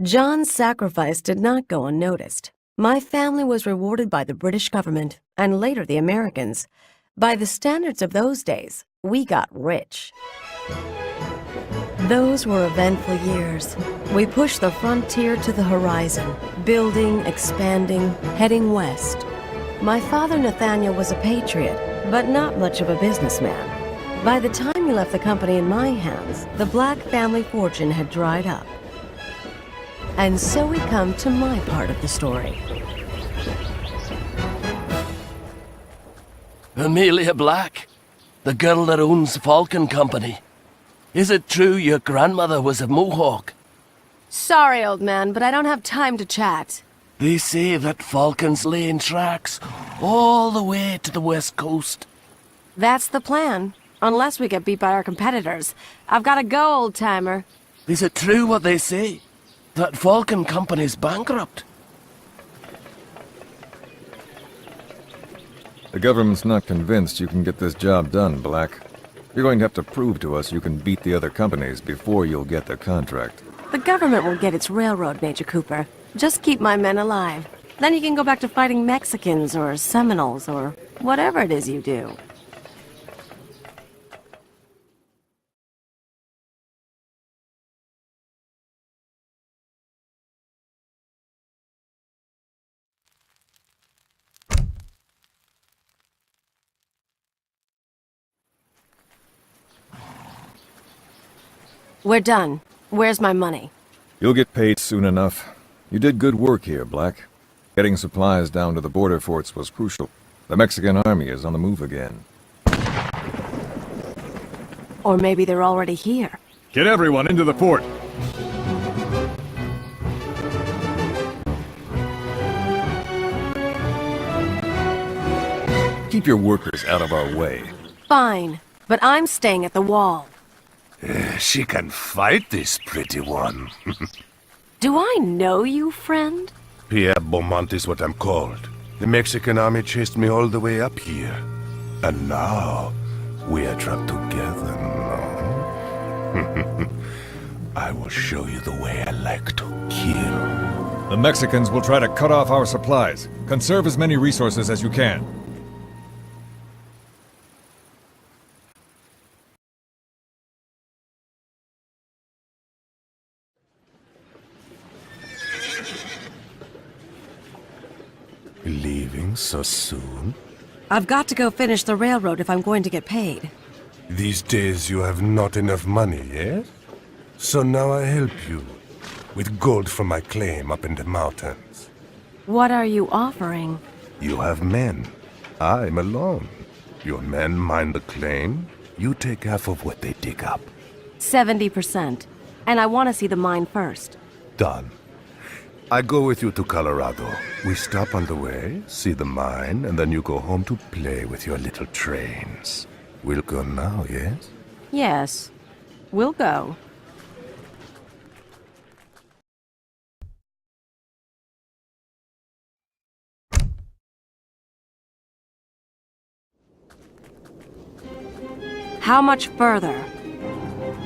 John's sacrifice did not go unnoticed. My family was rewarded by the British government, and later the Americans. By the standards of those days, we got rich. Those were eventful years. We pushed the frontier to the horizon, building, expanding, heading west. My father Nathaniel was a patriot, but not much of a businessman. By the time he left the company in my hands, the Black family fortune had dried up. And so we come to my part of the story. Amelia Black, the girl that owns Falcon Company. Is it true your grandmother was a Mohawk? Sorry, old man, but I don't have time to chat. They say that Falcon's laying tracks all the way to the west coast. That's the plan. Unless we get beat by our competitors. I've gotta go, old-timer. Is it true what they say? That Falcon Company's bankrupt? The government's not convinced you can get this job done, Black. You're going to have to prove to us you can beat the other companies before you'll get the contract. The government will get its railroad, Major Cooper. Just keep my men alive. Then you can go back to fighting Mexicans or Seminoles or whatever it is you do. We're done. Where's my money? You'll get paid soon enough. You did good work here, Black. Getting supplies down to the border forts was crucial. The Mexican army is on the move again. Or maybe they're already here. Get everyone into the fort. Keep your workers out of our way. Fine, but I'm staying at the wall. She can fight, this pretty one. Do I know you, friend? Pierre Beaumont is what I'm called. The Mexican army chased me all the way up here. And now, we are trapped together. I will show you the way I like to kill. The Mexicans will try to cut off our supplies. Conserve as many resources as you can. Leaving so soon? I've got to go finish the railroad if I'm going to get paid. These days you have not enough money, yes? So now I help you. With gold from my claim up in the mountains. What are you offering? You have men. I'm alone. Your men mine the claim. You take half of what they dig up. 70%. And I want to see the mine first. Done. I go with you to Colorado. We stop on the way, see the mine, and then you go home to play with your little trains. We'll go now, yes? Yes. We'll go. How much further?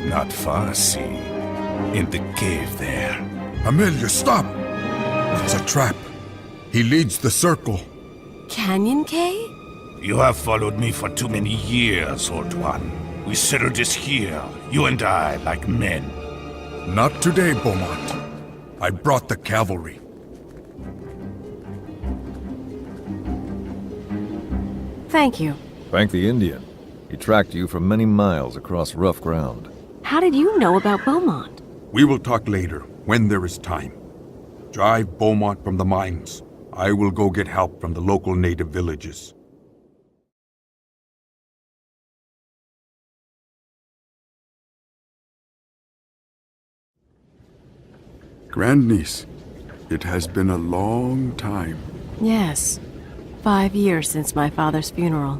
Not far, see. In the cave there. Amelia, stop! It's a trap. He leads the circle. Canyon K? You have followed me for too many years, old one. We settled this here, you and I, like men. Not today, Beaumont. I brought the cavalry. Thank you. Thank the Indian. He tracked you for many miles across rough ground. How did you know about Beaumont? We will talk later, when there is time. Drive Beaumont from the mines. I will go get help from the local native villages. Grandniece, it has been a long time. Yes. 5 years since my father's funeral.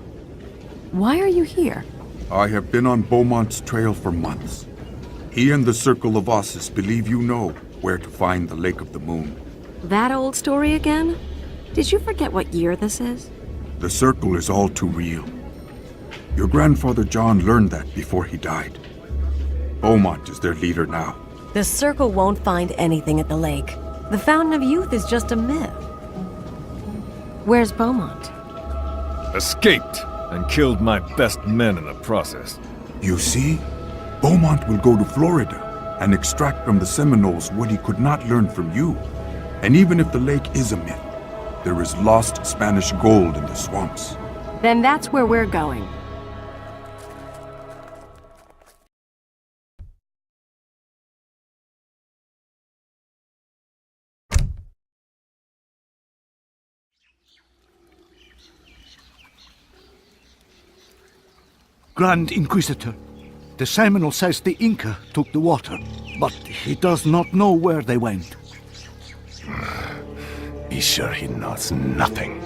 Why are you here? I have been on Beaumont's trail for months. He and the Circle of Ossus believe you know where to find the Lake of the Moon. That old story again? Did you forget what year this is? The Circle is all too real. Your grandfather John learned that before he died. Beaumont is their leader now. The Circle won't find anything at the lake. The Fountain of Youth is just a myth. Where's Beaumont? Escaped and killed my best men in the process. You see? Beaumont will go to Florida and extract from the Seminoles what he could not learn from you. And even if the lake is a myth, there is lost Spanish gold in the swamps. Then that's where we're going. Grand Inquisitor, the Seminole says the Inca took the water, but he does not know where they went. Be sure he knows nothing.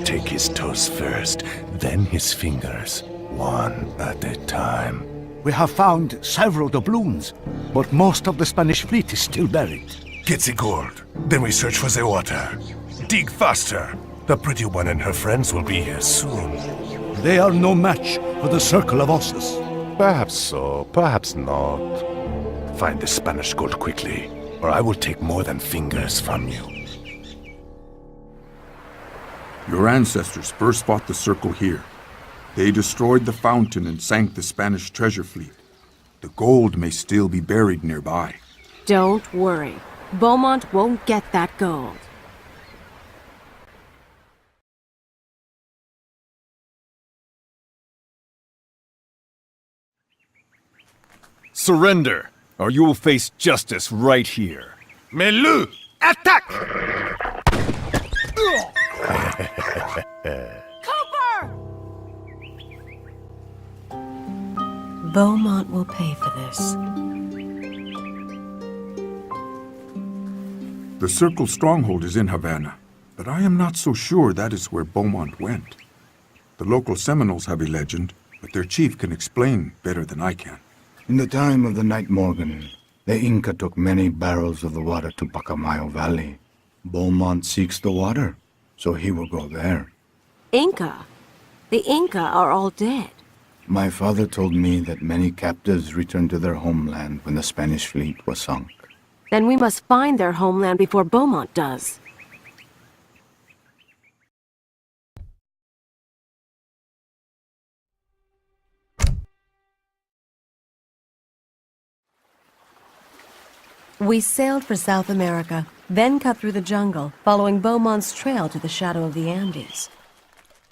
Take his toes first, then his fingers, one at a time. We have found several doubloons, but most of the Spanish fleet is still buried. Get the gold, then we search for the water. Dig faster. The pretty one and her friends will be here soon. They are no match for the Circle of Ossus. Perhaps so, perhaps not. Find the Spanish gold quickly, or I will take more than fingers from you. Your ancestors first fought the Circle here. They destroyed the fountain and sank the Spanish treasure fleet. The gold may still be buried nearby. Don't worry. Beaumont won't get that gold. Surrender, or you will face justice right here. Melu! Attack! Beaumont will pay for this. The Circle stronghold is in Havana, but I am not so sure that is where Beaumont went. The local Seminoles have a legend, but their chief can explain better than I can. In the time of the Night Morgan, the Inca took many barrels of the water to Pacamayo Valley. Beaumont seeks the water, so he will go there. Inca? The Inca are all dead. My father told me that many captives returned to their homeland when the Spanish fleet was sunk. Then we must find their homeland before Beaumont does. We sailed for South America, then cut through the jungle, following Beaumont's trail to the shadow of the Andes.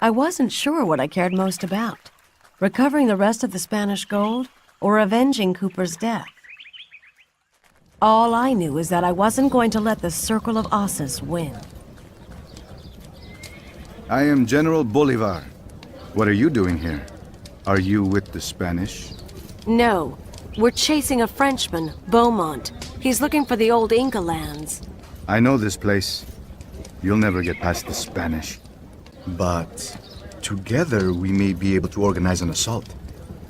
I wasn't sure what I cared most about, recovering the rest of the Spanish gold or avenging Cooper's death. All I knew is that I wasn't going to let the Circle of Ossus win. I am General Bolivar. What are you doing here? Are you with the Spanish? No, we're chasing a Frenchman, Beaumont. He's looking for the old Inca lands. I know this place. You'll never get past the Spanish. But together we may be able to organize an assault.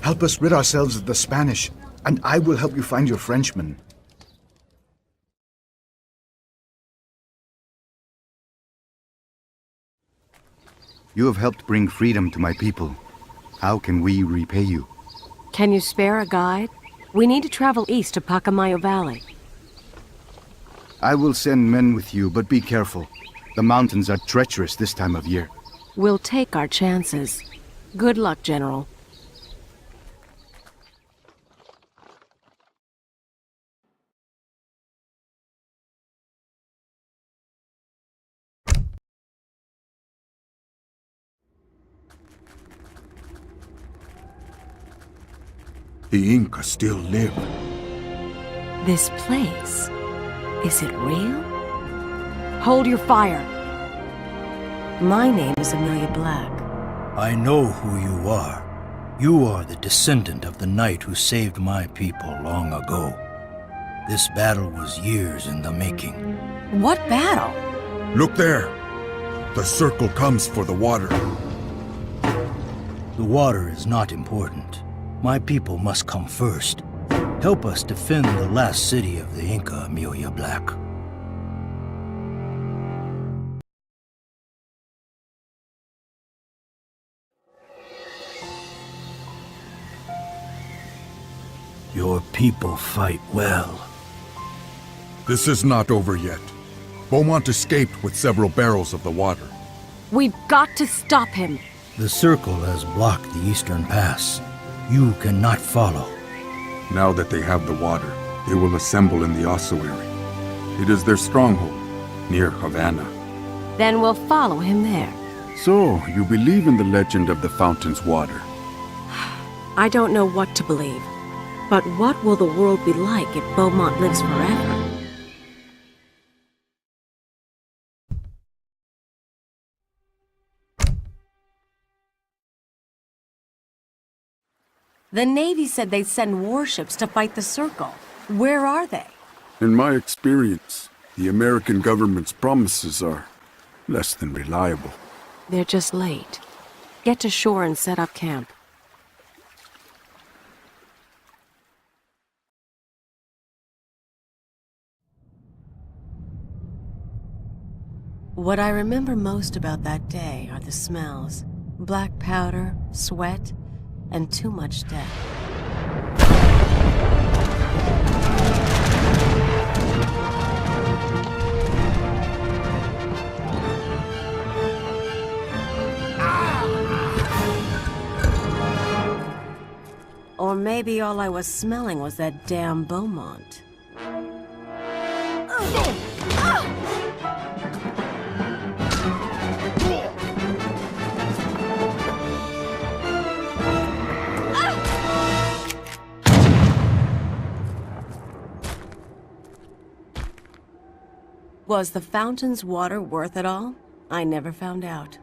Help us rid ourselves of the Spanish, and I will help you find your Frenchman. You have helped bring freedom to my people. How can we repay you? Can you spare a guide? We need to travel east to Pacamayo Valley. I will send men with you, but be careful. The mountains are treacherous this time of year. We'll take our chances. Good luck, General. The Inca still live. This place, is it real? Hold your fire. My name is Amelia Black. I know who you are. You are the descendant of the knight who saved my people long ago. This battle was years in the making. What battle? Look there! The Circle comes for the water. The water is not important. My people must come first. Help us defend the last city of the Inca, Amelia Black. Your people fight well. This is not over yet. Beaumont escaped with several barrels of the water. We've got to stop him. The Circle has blocked the Eastern Pass. You cannot follow. Now that they have the water, they will assemble in the ossuary. It is their stronghold, near Havana. Then we'll follow him there. So, you believe in the legend of the fountain's water? I don't know what to believe. But what will the world be like if Beaumont lives forever? The Navy said they'd send warships to fight the Circle. Where are they? In my experience, the American government's promises are less than reliable. They're just late. Get to shore and set up camp. What I remember most about that day are the smells. Black powder, sweat, and too much death. Or maybe all I was smelling was that damn Beaumont. Was the fountain's water worth it all? I never found out.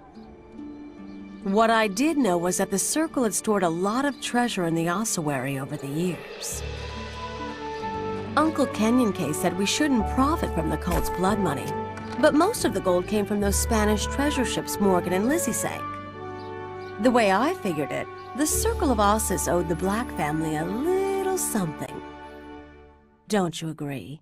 What I did know was that the Circle had stored a lot of treasure in the ossuary over the years. Uncle Kenyon K said we shouldn't profit from the cult's blood money, but most of the gold came from those Spanish treasure ships Morgan and Lizzie sank. The way I figured it, the Circle of Ossus owed the Black family a little something. Don't you agree?